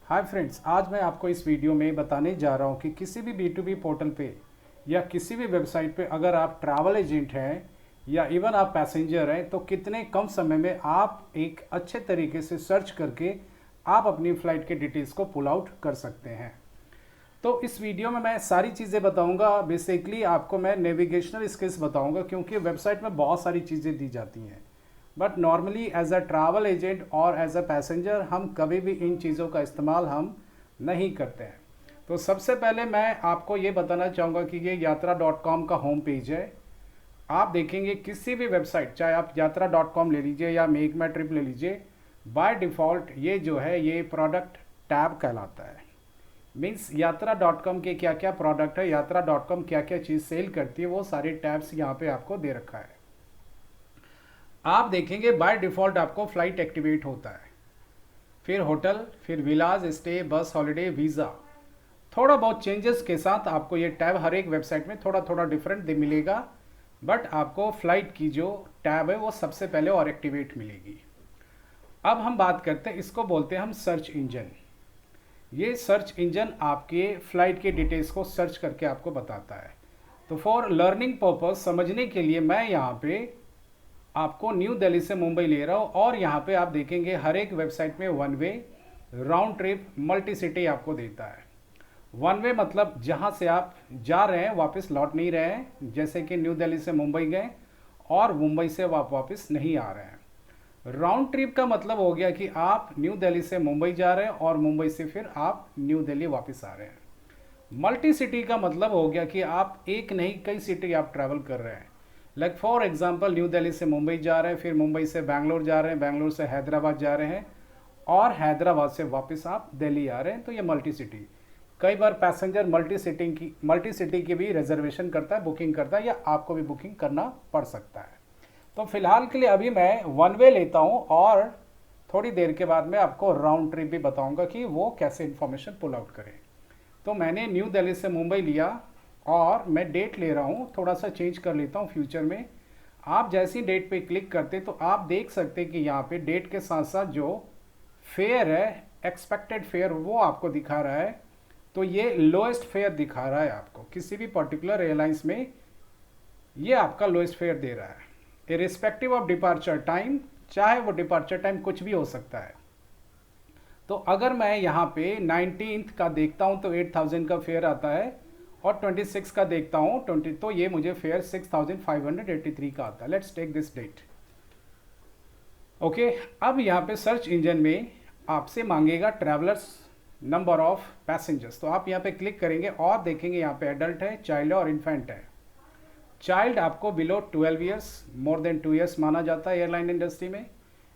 Hi friends, आज मैं आपको इस वीडियो में बताने जा रहा हूँ कि किसी भी B2B पोर्टल पे या किसी भी वेबसाइट पे अगर आप ट्रैवल एजेंट हैं या इवन आप पैसेंजर हैं तो कितने कम समय में आप एक अच्छे तरीके से सर्च करके आप अपनी फ़्लाइट के डिटेल्स को पुल आउट कर सकते हैं। तो इस वीडियो में मैं सारी चीज़ें बताऊंगा। बेसिकली आपको मैं नेविगेशनल स्किल्स बताऊंगा क्योंकि वेबसाइट में बहुत सारी चीज़ें दी जाती हैं, but normally as a travel agent और एज अ पैसेंजर हम कभी भी इन चीज़ों का इस्तेमाल हम नहीं करते हैं। तो सबसे पहले मैं आपको ये बताना चाहूँगा कि ये यात्रा डॉट कॉम का होम पेज है। आप देखेंगे किसी भी वेबसाइट, चाहे आप यात्रा डॉट कॉम ले लीजिए या मेक माई ट्रिप ले लीजिए, बाय डिफ़ॉल्ट ये जो है ये प्रोडक्ट टैब कहलाता है। मीन्स यात्रा डॉट कॉम के क्या क्या प्रोडक्ट है, यात्रा डॉट कॉम क्या क्या चीज़ सेल करती है, वो सारे टैब्स यहाँ पे आपको दे रखा है। आप देखेंगे बाय डिफ़ॉल्ट आपको फ़्लाइट एक्टिवेट होता है, फिर होटल, फिर विलाज स्टे, बस हॉलिडे, वीज़ा। थोड़ा बहुत चेंजेस के साथ आपको ये टैब हर एक वेबसाइट में थोड़ा थोड़ा डिफरेंट मिलेगा, बट आपको फ़्लाइट की जो टैब है वो सबसे पहले और एक्टिवेट मिलेगी। अब हम बात करते हैं, इसको बोलते हैं हम सर्च इंजन। ये सर्च इंजन आपके फ़्लाइट के डिटेल्स को सर्च करके आपको बताता है। तो फॉर लर्निंग पर्पज़, समझने के लिए मैं यहाँ पे आपको न्यू दिल्ली से मुंबई ले रहा हूँ और यहाँ पे आप देखेंगे हर एक वेबसाइट में one way, round trip, multi city आपको देता है। वन वे मतलब जहाँ से आप जा रहे हैं वापस लौट नहीं रहे हैं, जैसे कि न्यू दिल्ली से मुंबई गए और मुंबई से आप वापस नहीं आ रहे हैं। राउंड ट्रिप का मतलब हो गया कि आप न्यू दिल्ली से मुंबई जा रहे हैं और मुंबई से फिर आप न्यू दिल्ली वापस आ रहे हैं। मल्टी सिटी का मतलब हो गया कि आप एक नहीं कई सिटी आप ट्रैवल कर रहे हैं। Like for example, new Delhi से मुंबई जा रहे हैं, फिर मुंबई से बैंगलोर जा रहे हैं, बैंगलोर से हैदराबाद जा रहे हैं और हैदराबाद से वापस आप दिल्ली आ रहे हैं। तो ये मल्टी सिटी। कई बार पैसेंजर मल्टी सिटी की भी रिजर्वेशन करता है, बुकिंग करता है, या आपको भी बुकिंग करना पड़ सकता है। तो फिलहाल के लिए अभी मैं वन वे लेता हूँ और थोड़ी देर के बाद मैं आपको राउंड ट्रिप भी बताऊंगा कि वो कैसे इन्फॉर्मेशन पुल आउट करें। तो मैंने न्यू दिल्ली से मुंबई लिया और मैं डेट ले रहा हूँ, थोड़ा सा चेंज कर लेता हूँ फ्यूचर में। आप जैसी डेट पे क्लिक करते तो आप देख सकते कि यहाँ पे डेट के साथ साथ जो फेयर है, एक्सपेक्टेड फेयर, वो आपको दिखा रहा है। तो ये लोएस्ट फेयर दिखा रहा है आपको किसी भी पर्टिकुलर एयरलाइंस में, ये आपका लोएस्ट फेयर दे रहा है इरिस्पेक्टिव ऑफ डिपार्चर टाइम, चाहे वो डिपार्चर टाइम कुछ भी हो सकता है। तो अगर मैं यहाँ पे 19th का देखता हूँ तो 8000 का फेयर आता है और 26 का देखता हूँ 20, तो ये मुझे फेयर 6583 का आता है। Let's take this date. Okay, अब यहाँ पे सर्च इंजन में आपसे मांगेगा ट्रैवलर्स नंबर ऑफ पैसेंजर्स। तो आप यहाँ पे क्लिक करेंगे और देखेंगे यहाँ पे एडल्ट है, चाइल्ड है और इन्फेंट है। चाइल्ड आपको below 12 years, more than 2 years माना जाता है एयरलाइन इंडस्ट्री में।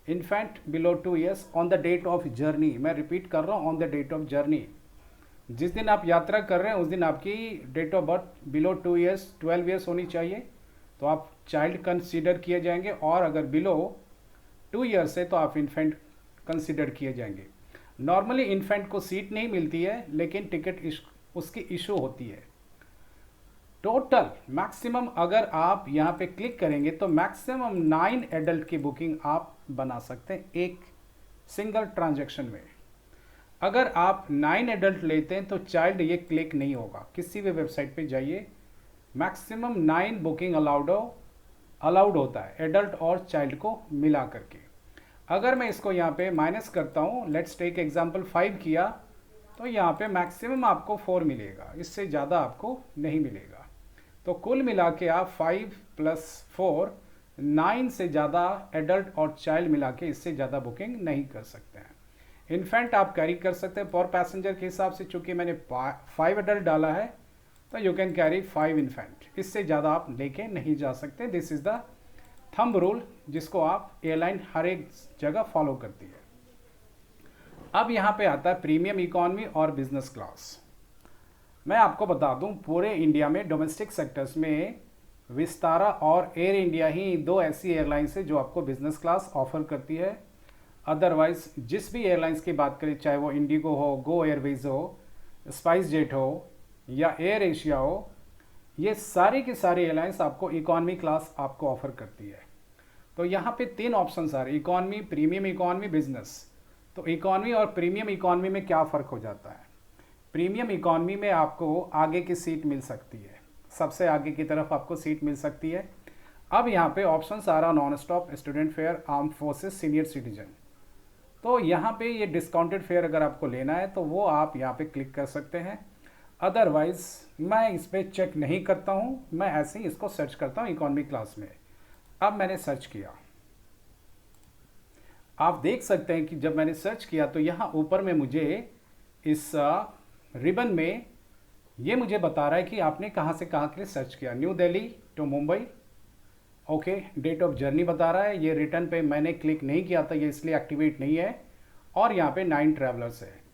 Infant below 2 years on the date of journey. मैं रिपीट कर रहा हूँ, on the date of journey. जिस दिन आप यात्रा कर रहे हैं उस दिन आपकी date of birth below 2 years, 12 years होनी चाहिए, तो आप चाइल्ड कंसीडर किए जाएंगे। और अगर बिलो 2 ईयर्स है तो आप इन्फेंट कंसीडर किए जाएंगे। नॉर्मली इन्फेंट को सीट नहीं मिलती है, लेकिन टिकट उसकी इशू होती है। टोटल मैक्सिमम अगर आप यहाँ पे क्लिक करेंगे तो मैक्सिमम 9 एडल्ट की बुकिंग आप बना सकते हैं एक सिंगल ट्रांजैक्शन में। अगर आप 9 एडल्ट लेते हैं तो चाइल्ड ये क्लिक नहीं होगा। किसी भी वेबसाइट पे जाइए, मैक्सिमम 9 बुकिंग अलाउड होता है एडल्ट और चाइल्ड को मिला करके। अगर मैं इसको यहाँ पे माइनस करता हूँ, लेट्स टेक एग्जांपल 5 किया, तो यहाँ पे मैक्सिमम आपको 4 मिलेगा, इससे ज़्यादा आपको नहीं मिलेगा। तो कुल मिला के आप 5 + 4 9 से ज़्यादा एडल्ट और चाइल्ड मिला के इससे ज़्यादा बुकिंग नहीं कर सकते हैं। इन्फेंट आप कैरी कर सकते हैं पर पैसेंजर के हिसाब से, चूंकि मैंने 5 एडल्ट डाला है तो यू कैन कैरी 5 इन्फेंट, इससे ज़्यादा आप लेके नहीं जा सकते। This is the thumb rule जिसको आप एयरलाइन हर एक जगह फॉलो करती है। अब यहाँ पे आता है प्रीमियम इकॉनमी और बिजनेस क्लास। मैं आपको बता दूं, पूरे इंडिया में डोमेस्टिक सेक्टर्स में विस्तारा और एयर इंडिया ही 2 ऐसी एयरलाइंस है जो आपको बिजनेस क्लास ऑफर करती है। अदरवाइज जिस भी एयरलाइंस की बात करें, चाहे वो इंडिगो हो, गो एयरवेज हो, स्पाइस जेट हो या एयर एशिया हो, ये सारी की सारी एयरलाइंस आपको इकॉनमी क्लास आपको ऑफर करती है। तो यहाँ पे 3 ऑप्शंस आ रहे हैं, इकॉनमी, प्रीमियम इकॉनमी, बिजनेस। तो इकॉनमी और प्रीमियम इकॉनमी में क्या फ़र्क हो जाता है? प्रीमियम इकॉनमी में आपको आगे की सीट मिल सकती है, सबसे आगे की तरफ आपको सीट मिल सकती है। अब यहाँ पे ऑप्शंस आ रहा non stop, student fair, arm forces, senior citizen. तो यहाँ पे ये डिस्काउंटेड फेयर अगर आपको लेना है तो वो आप यहाँ पे क्लिक कर सकते हैं। अदरवाइज मैं इस पर चेक नहीं करता हूँ, मैं ऐसे ही इसको सर्च करता हूँ इकॉनमी क्लास में। अब मैंने सर्च किया, आप देख सकते हैं कि जब मैंने सर्च किया तो यहाँ ऊपर में मुझे इस रिबन में ये मुझे बता रहा है कि आपने कहाँ से कहाँ के लिए सर्च किया। New Delhi to Mumbai, okay. Date of journey बता रहा है, ये रिटर्न पे मैंने क्लिक नहीं किया था, ये इसलिए एक्टिवेट नहीं है। और यहाँ पे 9 ट्रैवलर्स है।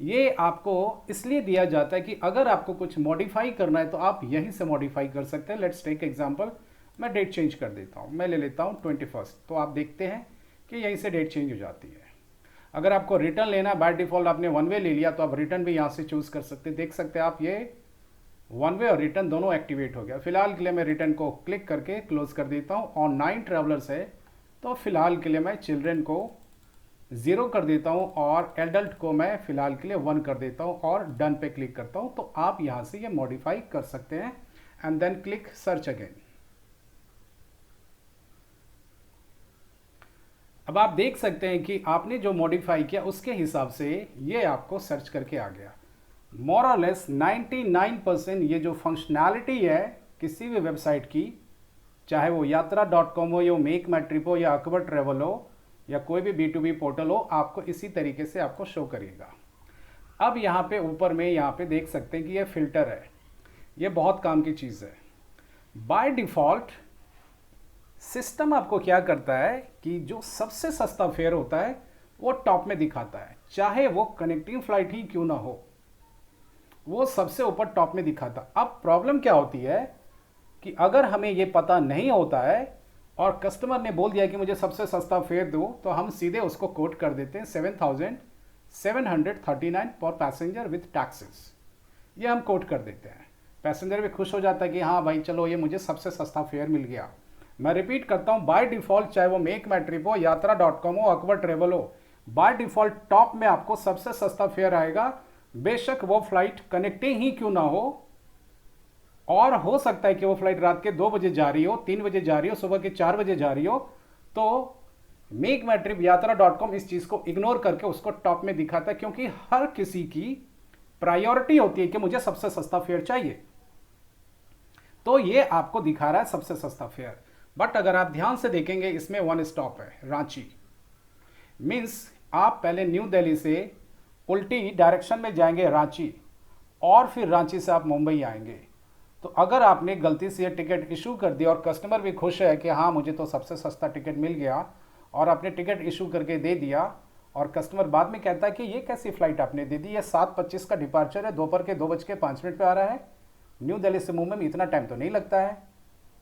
ये आपको इसलिए दिया जाता है कि अगर आपको कुछ मॉडिफाई करना है तो आप यहीं से मॉडिफाई कर सकते हैं। लेट्स टेक एग्जांपल, मैं डेट चेंज कर देता हूँ, मैं ले लेता हूँ 21, तो आप देखते हैं कि यहीं से डेट चेंज हो जाती है। अगर आपको रिटर्न लेना बाय डिफ़ॉल्ट आपने वन वे ले लिया तो आप रिटर्न भी यहाँ से चूज़ कर सकते हैं। देख सकते हैं आप, ये वन वे और रिटर्न दोनों एक्टिवेट हो गया। फिलहाल के लिए मैं रिटर्न को क्लिक करके क्लोज कर देता हूँ। और 9 ट्रैवलर्स है तो फिलहाल के लिए मैं चिल्ड्रेन को 0 कर देता हूँ और एडल्ट को मैं फिलहाल के लिए 1 कर देता हूँ और डन पे क्लिक करता हूँ। तो आप यहाँ से ये मॉडिफाई कर सकते हैं and then click search again. अब आप देख सकते हैं कि आपने जो मॉडिफाई किया उसके हिसाब से ये आपको सर्च करके आ गया। मोर और लेस 99% ये जो फंक्शनैलिटी है किसी भी वेबसाइट की, चाहे वो यात्रा.com हो या मेक माई ट्रिप हो या अकबर ट्रेवल हो या कोई भी B2B पोर्टल हो, आपको इसी तरीके से आपको शो करिएगा। अब यहाँ पे ऊपर में यहाँ पे देख सकते हैं कि ये फिल्टर है, ये बहुत काम की चीज़ है। बाय डिफ़ॉल्ट सिस्टम आपको क्या करता है कि जो सबसे सस्ता फेयर होता है वो टॉप में दिखाता है, चाहे वो कनेक्टिंग फ्लाइट ही क्यों ना हो, वो सबसे ऊपर टॉप में दिखाता। अब प्रॉब्लम क्या होती है कि अगर हमें ये पता नहीं होता है और कस्टमर ने बोल दिया कि मुझे सबसे सस्ता फेयर दो, तो हम सीधे उसको कोट कर देते हैं 7,739 पर पैसेंजर विथ टैक्सेस, ये हम कोट कर देते हैं। पैसेंजर भी खुश हो जाता है कि हाँ भाई चलो ये मुझे सबसे सस्ता फेयर मिल गया। मैं रिपीट करता हूँ, बाय डिफ़ॉल्ट चाहे वो मेक माई ट्रिप हो, यात्रा.com हो, अकबर ट्रेवल हो, बाय डिफ़ॉल्ट टॉप में आपको सबसे सस्ता फेयर आएगा, बेशक वो फ्लाइट कनेक्टिंग ही क्यों ना हो। और हो सकता है कि वो फ्लाइट रात के 2 बजे जा रही हो, 3 बजे जा रही हो, सुबह के 4 बजे जा रही हो, तो मेक माई ट्रिप यात्रा.com इस चीज़ को इग्नोर करके उसको टॉप में दिखाता है, क्योंकि हर किसी की प्रायोरिटी होती है कि मुझे सबसे सस्ता फेयर चाहिए। तो ये आपको दिखा रहा है सबसे सस्ता फेयर। बट अगर आप ध्यान से देखेंगे इसमें 1 स्टॉप है, रांची। मीन्स आप पहले न्यू दिल्ली से उल्टी डायरेक्शन में जाएंगे रांची, और फिर रांची से आप मुंबई आएंगे। तो अगर आपने गलती से ये टिकट इशू कर दिया और कस्टमर भी खुश है कि हाँ मुझे तो सबसे सस्ता टिकट मिल गया, और आपने टिकट इशू करके दे दिया, और कस्टमर बाद में कहता है कि ये कैसी फ़्लाइट आपने दे दी, ये 7:25 का डिपार्चर है, दोपहर के 2:05 पे आ रहा है, न्यू दिल्ली से मुंबई में इतना टाइम तो नहीं लगता है,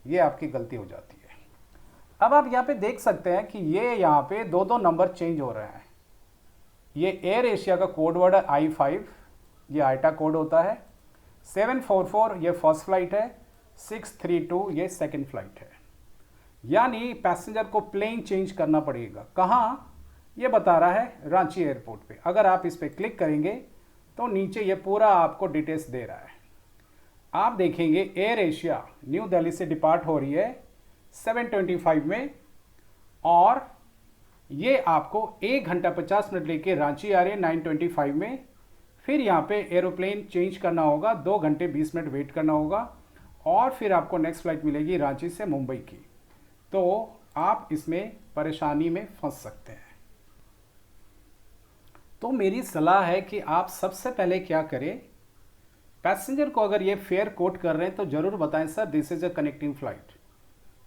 ये आपकी गलती हो जाती है। अब आप यहाँ पे देख सकते हैं कि ये यहाँ पे 2 नंबर चेंज हो रहे हैं। ये एयर एशिया का कोड वर्ड है I5, ये I.T.I कोड होता है। 744 ये फर्स्ट फ्लाइट है, 632 ये सेकंड फ्लाइट है। यानी पैसेंजर को प्लेन चेंज करना पड़ेगा। कहाँ? ये बता रहा है रांची एयरपोर्ट पे। अगर आप इस पर क्लिक करेंगे तो नीचे ये पूरा आपको डिटेल्स दे रहा है। आप देखेंगे एयर एशिया न्यू दिल्ली से डिपार्ट हो रही है 7:25 में, और ये आपको 1 घंटा 50 मिनट लेके रांची आ रही है 9:25 में। फिर यहाँ पे एरोप्लेन चेंज करना होगा, 2 घंटे 20 मिनट वेट करना होगा, और फिर आपको नेक्स्ट फ्लाइट मिलेगी रांची से मुंबई की। तो आप इसमें परेशानी में फंस सकते हैं। तो मेरी सलाह है कि आप सबसे पहले क्या करें, पैसेंजर को अगर ये फेयर कोट कर रहे हैं तो ज़रूर बताएं sir this is a connecting flight.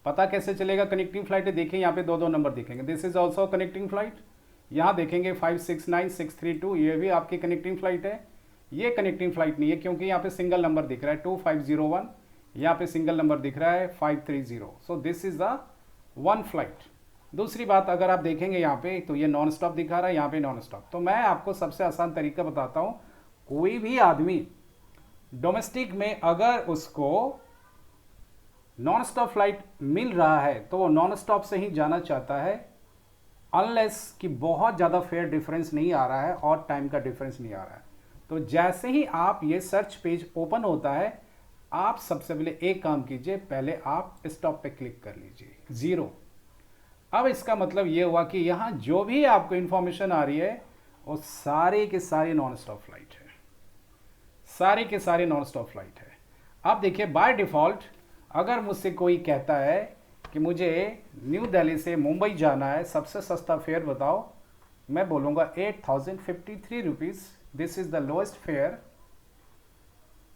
पता कैसे चलेगा कनेक्टिंग फ्लाइट है? देखें यहाँ पे 2 नंबर दिखेंगे, this is also connecting flight. यहाँ देखेंगे 569 632, ये भी आपकी कनेक्टिंग फ्लाइट है। ये कनेक्टिंग फ्लाइट नहीं है क्योंकि यहाँ पे सिंगल नंबर दिख रहा है 2501, यहाँ पे सिंगल नंबर दिख रहा है 530। So this is the 1 flight. दूसरी बात अगर आप देखेंगे यहाँ पे तो ये नॉन स्टॉप दिखा रहा है, यहाँ पे नॉन स्टॉप। तो मैं आपको सबसे आसान तरीका बताता हूँ, कोई भी आदमी डोमेस्टिक में अगर उसको नॉन स्टॉप फ्लाइट मिल रहा है तो वो नॉन स्टॉप से ही जाना चाहता है, अनलेस कि बहुत ज़्यादा फेयर डिफरेंस नहीं आ रहा है और टाइम का डिफरेंस नहीं आ रहा है। तो जैसे ही आप ये सर्च पेज ओपन होता है, आप सबसे पहले एक काम कीजिए, पहले आप स्टॉप पे क्लिक कर लीजिए, ज़ीरो। अब इसका मतलब ये हुआ कि यहाँ जो भी आपको इंफॉर्मेशन आ रही है वो सारी की सारी नॉन स्टॉप फ्लाइट है, सारी के सारी नॉन स्टॉप फ्लाइट है। अब देखिए बाय डिफ़ॉल्ट अगर मुझसे कोई कहता है कि मुझे न्यू दिल्ली से मुंबई जाना है, सबसे सस्ता फेयर बताओ, मैं बोलूँगा 8053 rupees, this is the lowest fair.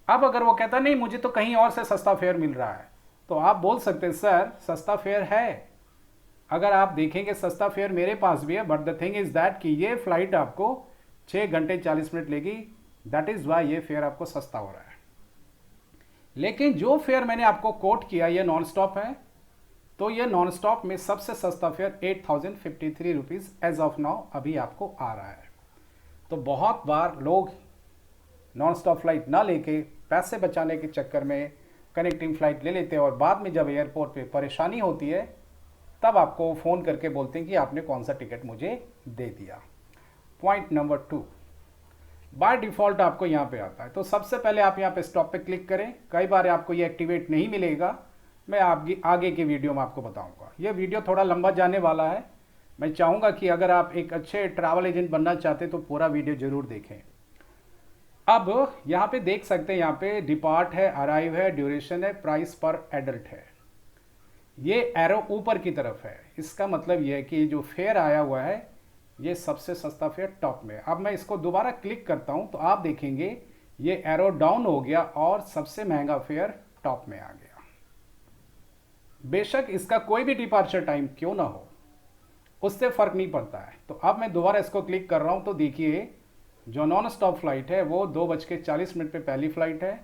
अब अगर वो कहता नहीं मुझे तो कहीं और से सस्ता फेयर मिल रहा है, तो आप बोल सकते हैं सर सस्ता फेयर है, अगर आप देखेंगे सस्ता फेयर मेरे पास भी है, but the thing is that कि ये फ्लाइट आपको 6 घंटे 40 मिनट लेगी, दैट इज़ वाई ये फेयर आपको सस्ता हो रहा है। लेकिन जो फेयर मैंने आपको कोट किया ये नॉन स्टॉप है, तो ये नॉन स्टॉप में सबसे सस्ता fare 8053 rupees as of now अभी आपको आ रहा है। तो बहुत बार लोग नॉन स्टॉप फ्लाइट ना लेके पैसे बचाने के चक्कर में कनेक्टिंग फ्लाइट ले लेते हैं और बाद में जब एयरपोर्ट पे परेशानी होती है तब आपको फ़ोन करके बोलते हैं कि आपने कौन सा टिकट मुझे दे दिया। पॉइंट नंबर 2, बाय डिफ़ॉल्ट आपको यहाँ पे आता है, तो सबसे पहले आप यहाँ पे स्टॉप पे क्लिक करें। कई बार आपको ये एक्टिवेट नहीं मिलेगा, मैं आपकी आगे के वीडियो में आपको बताऊंगा। ये वीडियो थोड़ा लंबा जाने वाला है, मैं चाहूँगा कि अगर आप एक अच्छे ट्रैवल एजेंट बनना चाहते तो पूरा वीडियो ज़रूर देखें। अब यहाँ पे देख सकते हैं, यहाँ पे डिपार्ट है, अराइव है, ड्यूरेशन है, प्राइस पर एडल्ट है, ये एरो ऊपर की तरफ है। इसका मतलब ये है कि जो फेयर आया हुआ है ये सबसे सस्ता फेयर टॉप में। अब मैं इसको दोबारा क्लिक करता हूँ तो आप देखेंगे ये एरो डाउन हो गया और सबसे महंगा फेयर टॉप में आ गया। बेशक इसका कोई भी डिपार्चर टाइम क्यों ना हो, उससे फ़र्क नहीं पड़ता है। तो अब मैं दोबारा इसको क्लिक कर रहा हूँ तो देखिए जो नॉन स्टॉप फ्लाइट है वो 2:40 पे पहली फ़्लाइट है,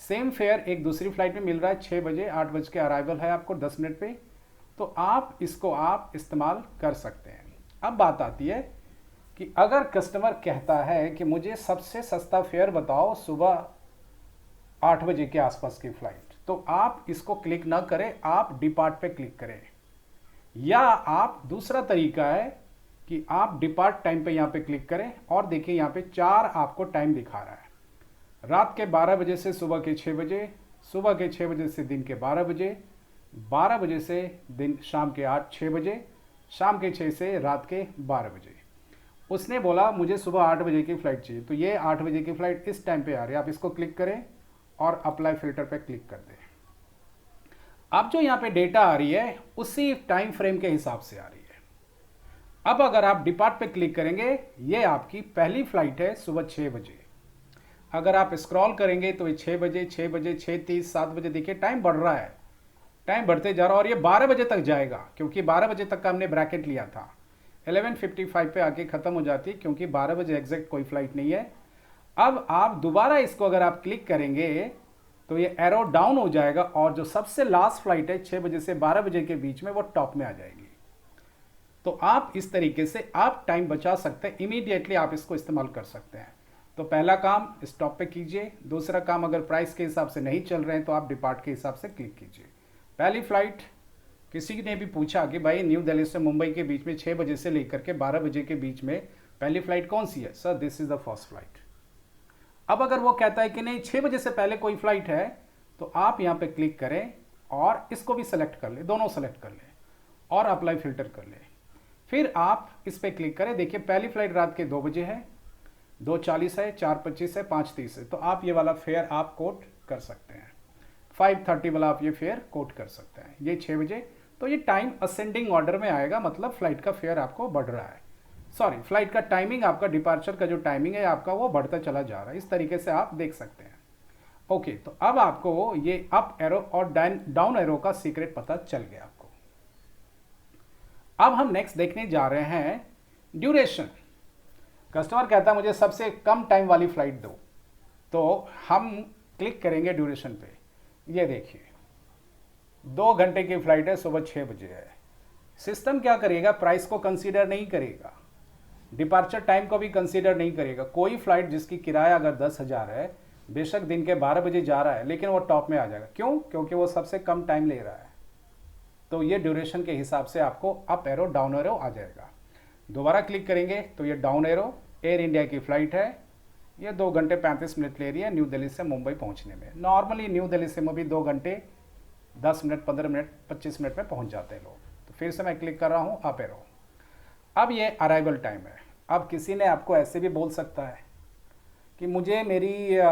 सेम फेयर एक दूसरी फ्लाइट में मिल रहा है 6 बजे, 8 बज के अराइवल है आपको 10 मिनट पे। तो आप इसको आप इस्तेमाल कर सकते हैं। अब बात आती है कि अगर कस्टमर कहता है कि मुझे सबसे सस्ता फेयर बताओ सुबह 8 बजे के आसपास की फ़्लाइट, तो आप इसको क्लिक ना करें, आप डिपार्ट पे क्लिक करें। या आप दूसरा तरीका है कि आप डिपार्ट टाइम पे यहाँ पे क्लिक करें और देखिए यहाँ पे 4 आपको टाइम दिखा रहा है, रात के 12 बजे से सुबह के 6 बजे, सुबह के 6 बजे से दिन के 12 बजे, 12 बजे से दिन शाम के 6 बजे, शाम के 6 से रात के 12 बजे। उसने बोला मुझे सुबह 8 बजे की फ़्लाइट चाहिए, तो ये 8 बजे की फ़्लाइट इस टाइम पे आ रही है, आप इसको क्लिक करें और अप्लाई फ़िल्टर पे क्लिक कर दें। अब जो यहाँ पे डेटा आ रही है उसी टाइम फ्रेम के हिसाब से आ रही है। अब अगर आप डिपार्ट पे क्लिक करेंगे, ये आपकी पहली फ़्लाइट है सुबह 6 बजे। अगर आप स्क्रॉल करेंगे तो ये 6 बजे, 6 बजे, 6:30, 7 बजे, देखिए टाइम बढ़ रहा है, टाइम बढ़ते जा रहा है और ये 12 बजे तक जाएगा, क्योंकि 12 बजे तक का हमने ब्रैकेट लिया था। 11:55 पे आके ख़त्म हो जाती है, क्योंकि 12 बजे एग्जैक्ट कोई फ़्लाइट नहीं है। अब आप दोबारा इसको अगर आप क्लिक करेंगे तो ये एरो डाउन हो जाएगा और जो सबसे लास्ट फ्लाइट है 6 बजे से 12 बजे के बीच में वो टॉप में आ जाएगी। तो आप इस तरीके से आप टाइम बचा सकते हैं, इमीडिएटली आप इसको इस्तेमाल कर सकते हैं। तो पहला काम स्टॉप पे कीजिए, दूसरा काम अगर प्राइस के हिसाब से नहीं चल रहे हैं तो आप डिपार्ट के हिसाब से क्लिक कीजिए। पहली फ़्लाइट किसी ने भी पूछा कि भाई न्यू दिल्ली से मुंबई के बीच में 6 बजे से लेकर के 12 बजे के बीच में पहली फ़्लाइट कौन सी है, sir this is the first flight. अब अगर वो कहता है कि नहीं 6 बजे से पहले कोई फ़्लाइट है, तो आप यहाँ पे क्लिक करें और इसको भी सेलेक्ट कर लें, दोनों सेलेक्ट कर लें और अप्लाई फ़िल्टर कर लें। फिर आप इस पर क्लिक करें, देखिए पहली फ़्लाइट रात के 2 बजे है, 2:40 है, 4:25 है, 5:30 है, तो आप ये वाला फेयर आप कोट कर सकते हैं। 5:30 वाला आप ये फेयर कोट कर सकते हैं। ये 6 बजे, तो ये टाइम असेंडिंग ऑर्डर में आएगा, मतलब फ़्लाइट का फेयर आपको बढ़ रहा है, सॉरी फ़्लाइट का टाइमिंग, आपका डिपार्चर का जो टाइमिंग है आपका वो बढ़ता चला जा रहा है। इस तरीके से आप देख सकते हैं। ओके, तो अब आपको ये अप एरो और डाउन एरो का सीक्रेट पता चल गया आपको। अब हम नेक्स्ट देखने जा रहे हैं ड्यूरेशन। कस्टमर कहता है मुझे सबसे कम टाइम वाली फ़्लाइट दो, तो हम क्लिक करेंगे ड्यूरेशन पे। ये देखिए 2 घंटे की फ़्लाइट है, सुबह 6 बजे है। सिस्टम क्या करेगा, प्राइस को कंसीडर नहीं करेगा, डिपार्चर टाइम को भी कंसीडर नहीं करेगा। कोई फ़्लाइट जिसकी किराया अगर 10,000 है, बेशक दिन के 12 बजे जा रहा है, लेकिन वो टॉप में आ जाएगा। क्यों? क्योंकि वो सबसे कम टाइम ले रहा है। तो ये ड्यूरेशन के हिसाब से आपको अप एरो डाउन एरो आ जाएगा। दोबारा क्लिक करेंगे तो ये डाउन एरो एयर इंडिया की फ़्लाइट है, ये 2 घंटे 35 मिनट ले रही है न्यू दिल्ली से मुंबई पहुंचने में। नॉर्मली न्यू दिल्ली से मुंबई 2 घंटे 10 मिनट 15 मिनट 25 मिनट में पहुंच जाते हैं लोग। तो फिर से मैं क्लिक कर रहा हूँ अप एरो। अब ये अराइवल टाइम है। अब किसी ने आपको ऐसे भी बोल सकता है कि मुझे मेरी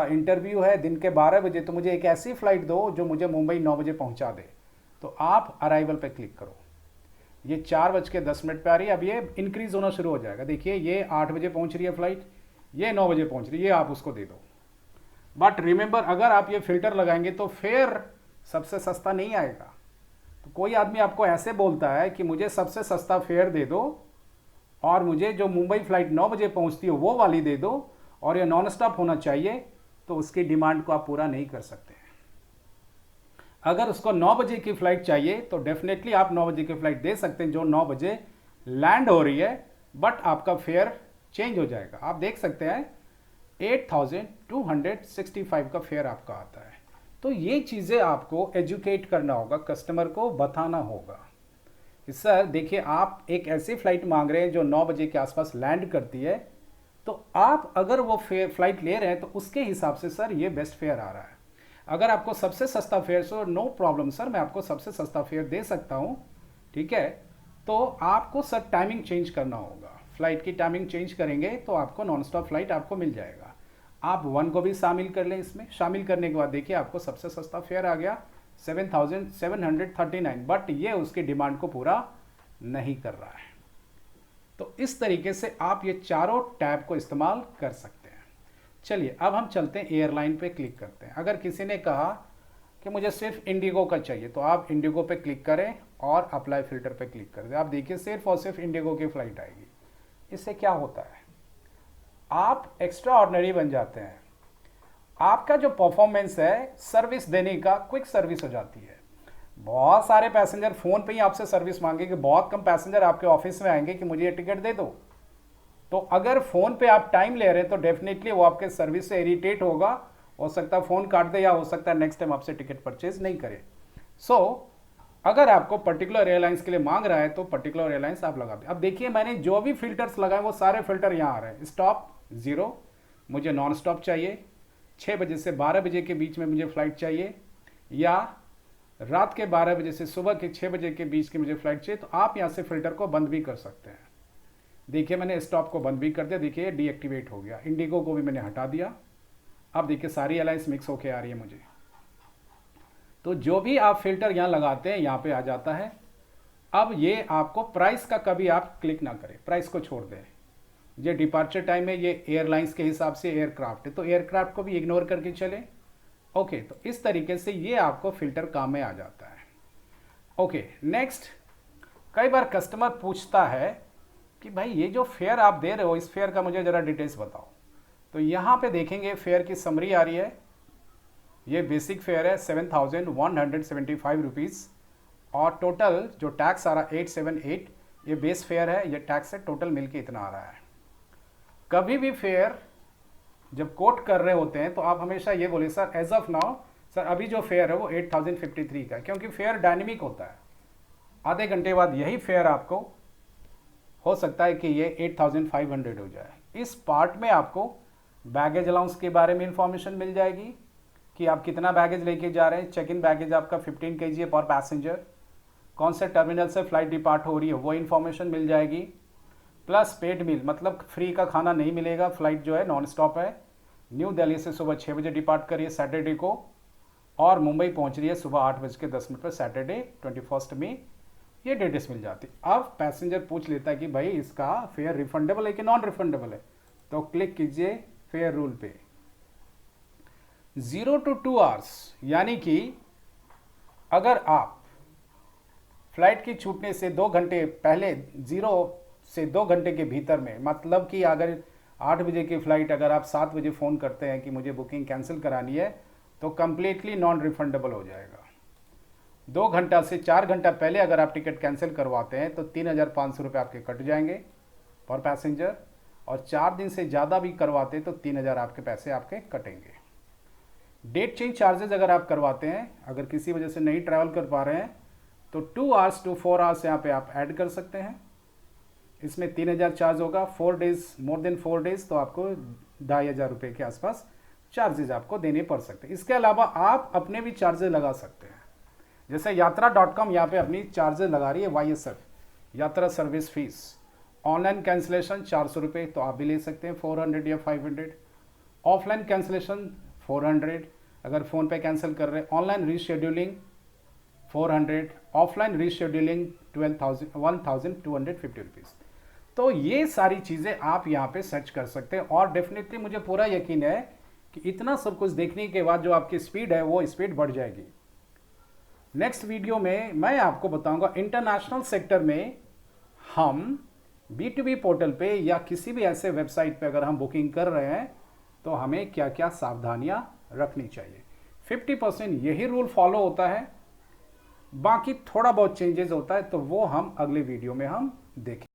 इंटरव्यू है दिन के 12 बजे, तो मुझे एक ऐसी फ़्लाइट दो जो मुझे मुंबई 9 बजे पहुंचा दे। तो आप अराइवल पे क्लिक करो, ये 4:10 पे आ रही है। अब ये इंक्रीज़ होना शुरू हो जाएगा। देखिए ये 8 बजे पहुंच रही है फ़्लाइट, ये 9 बजे पहुंच रही है, ये आप उसको दे दो। बट रिमेंबर, अगर आप ये फ़िल्टर लगाएंगे तो फेयर सबसे सस्ता नहीं आएगा। तो कोई आदमी आपको ऐसे बोलता है कि मुझे सबसे सस्ता फेयर दे दो और मुझे जो मुंबई फ़्लाइट 9 बजे पहुंचती है वो वाली दे दो और ये नॉन स्टॉप होना चाहिए, तो उसकी डिमांड को आप पूरा नहीं कर सकते। अगर उसको 9 बजे की फ़्लाइट चाहिए तो डेफिनेटली आप 9 बजे की फ़्लाइट दे सकते हैं जो 9 बजे लैंड हो रही है, बट आपका फेयर चेंज हो जाएगा। आप देख सकते हैं 8,265 का फेयर आपका आता है। तो ये चीज़ें आपको एजुकेट करना होगा, कस्टमर को बताना होगा कि सर देखिए आप एक ऐसी फ़्लाइट मांग रहे हैं जो 9 बजे के आसपास लैंड करती है, तो आप अगर वो फ़्लाइट ले रहे हैं तो उसके हिसाब से सर ये बेस्ट फेयर आ रहा है। अगर आपको सबसे सस्ता fare, so no problem sir, मैं आपको सबसे सस्ता फेयर दे सकता हूँ, ठीक है। तो आपको सर टाइमिंग चेंज करना होगा, फ़्लाइट की टाइमिंग चेंज करेंगे तो आपको नॉन स्टॉप फ्लाइट आपको मिल जाएगा। आप 1 को भी शामिल कर लें इसमें। शामिल करने के बाद देखिए आपको सबसे सस्ता फेयर आ गया 7,739, बट ये उसकी डिमांड को पूरा नहीं कर रहा है। तो इस तरीके से आप ये चारों टैब को इस्तेमाल कर सकते हैं। चलिए अब हम चलते हैं एयरलाइन पे क्लिक करते हैं। अगर किसी ने कहा कि मुझे सिर्फ इंडिगो का चाहिए तो आप इंडिगो पे क्लिक करें और अप्लाई फ़िल्टर पे क्लिक कर दें। आप देखिए सिर्फ और सिर्फ इंडिगो की फ़्लाइट आएगी। इससे क्या होता है, आप एक्स्ट्रा ऑर्डिनरी बन जाते हैं। आपका जो परफॉर्मेंस है सर्विस देने का, क्विक सर्विस हो जाती है। बहुत सारे पैसेंजर फ़ोन पे ही आपसे सर्विस मांगेंगे, बहुत कम पैसेंजर आपके ऑफिस में आएंगे कि मुझे ये टिकट दे दो। तो अगर फ़ोन पे आप टाइम ले रहे हैं तो डेफिनेटली वो आपके सर्विस से इरिटेट होगा, हो सकता है फ़ोन काट दे या हो सकता है नेक्स्ट टाइम आपसे टिकट परचेज नहीं करे। अगर आपको पर्टिकुलर एयरलाइंस के लिए मांग रहा है तो पर्टिकुलर एयरलाइंस आप लगा दें। अब देखिए मैंने जो भी फिल्टर्स लगाए वो सारे फिल्टर यहाँ आ रहे हैं। स्टॉप 0, मुझे नॉन स्टॉप चाहिए, 6 बजे से 12 बजे के बीच में मुझे फ़्लाइट चाहिए, या रात के 12 बजे से सुबह के 6 बजे के बीच की मुझे फ़्लाइट चाहिए। तो आप यहाँ से फ़िल्टर को बंद भी कर सकते हैं। देखिए मैंने स्टॉप को बंद भी कर दिया, देखिए डीएक्टिवेट हो गया। इंडिगो को भी मैंने हटा दिया। अब देखिए सारी एयरलाइंस मिक्स होके आ रही है मुझे। तो जो भी आप फिल्टर यहाँ लगाते हैं यहाँ पे आ जाता है। अब ये आपको प्राइस का कभी आप क्लिक ना करें, प्राइस को छोड़ दें। ये डिपार्चर टाइम है, ये एयरलाइंस के हिसाब से एयरक्राफ्ट है, तो एयरक्राफ्ट को भी इग्नोर करके चलें। ओके, तो इस तरीके से ये आपको फिल्टर काम में आ जाता है। ओके, नेक्स्ट, कई बार कस्टमर पूछता है कि भाई ये जो फेयर आप दे रहे हो इस फेयर का मुझे ज़रा डिटेल्स बताओ। तो यहाँ पे देखेंगे फेयर की समरी आ रही है। ये बेसिक फेयर है 7,175 रुपीज़ और टोटल जो टैक्स आ रहा है 878, ये बेस फेयर है, ये टैक्स है, टोटल मिलके इतना आ रहा है। कभी भी फेयर जब कोट कर रहे होते हैं तो आप हमेशा ये बोले sir as of now, sir अभी जो फेयर है वो 8,053 का है, क्योंकि फेयर डायनेमिक होता है। आधे घंटे बाद यही फेयर आपको हो सकता है कि ये 8,500 हो जाए। इस पार्ट में आपको बैगेज अलाउंस के बारे में इंफॉर्मेशन मिल जाएगी कि आप कितना बैगेज लेके जा रहे हैं। चेक इन बैगेज आपका 15 kg है पर पैसेंजर। कौन से टर्मिनल से फ्लाइट डिपार्ट हो रही है वो इन्फॉर्मेशन मिल जाएगी। प्लस पेड मील, मतलब फ्री का खाना नहीं मिलेगा। फ्लाइट जो है नॉन स्टॉप है, न्यू दिल्ली से सुबह 6 बजे डिपार्ट करी है सैटरडे को और मुंबई पहुंच रही है सुबह 8:10 पर सैटरडे 21 में। ये डिटेल्स मिल जाती। अब पैसेंजर पूछ लेता है कि भाई इसका फेयर रिफंडेबल है कि नॉन रिफंडेबल है, तो क्लिक कीजिए फेयर रूल पे। 0 to 2 आवर्स, यानी कि अगर आप फ्लाइट की छूटने से 2 घंटे पहले 0 से 2 घंटे के भीतर में, मतलब कि अगर 8 बजे की फ़्लाइट अगर आप 7 बजे फ़ोन करते हैं कि मुझे बुकिंग कैंसिल करानी है तो कम्प्लीटली नॉन रिफंडेबल हो जाएगा। 2 घंटा से 4 घंटा पहले अगर आप टिकट कैंसिल करवाते हैं तो 3,500 रुपये आपके कट जाएंगे पर पैसेंजर, और 4 दिन से ज़्यादा भी करवाते तो 3,000 आपके पैसे आपके कटेंगे। डेट चेंज चार्जेस अगर आप करवाते हैं, अगर किसी वजह से नहीं ट्रैवल कर पा रहे हैं तो 2 आवर्स to 4 आवर्स यहाँ पे आप ऐड कर सकते हैं। इसमें 3000 चार्ज होगा, 4 डेज, मोर देन 4 डेज तो आपको 2500 रुपये के आसपास चार्जेज आपको देने पड़ सकते हैं। इसके अलावा आप अपने भी चार्जेज लगा सकते हैं। जैसे यात्रा.com यहाँ पे अपनी चार्जेस लगा रही है YSF, यात्रा सर्विस फीस। ऑनलाइन कैंसिलेशन 400 रुपये, तो आप भी ले सकते हैं 400 या 500। ऑफलाइन कैंसिलेशन 400, अगर फ़ोन पे कैंसिल कर रहे हैं। Online rescheduling 400, offline rescheduling 1250 rupees. तो ये सारी चीज़ें आप यहाँ पे सर्च कर सकते हैं, और डेफिनेटली मुझे पूरा यकीन है कि इतना सब कुछ देखने के बाद जो आपकी स्पीड है वो स्पीड बढ़ जाएगी। नेक्स्ट वीडियो में मैं आपको बताऊंगा इंटरनेशनल सेक्टर में हम B2B पोर्टल पे या किसी भी ऐसे वेबसाइट पे अगर हम बुकिंग कर रहे हैं तो हमें क्या क्या सावधानियां रखनी चाहिए। 50% यही रूल फॉलो होता है, बाकी थोड़ा बहुत चेंजेस होता है, तो वो हम अगले वीडियो में हम देखें।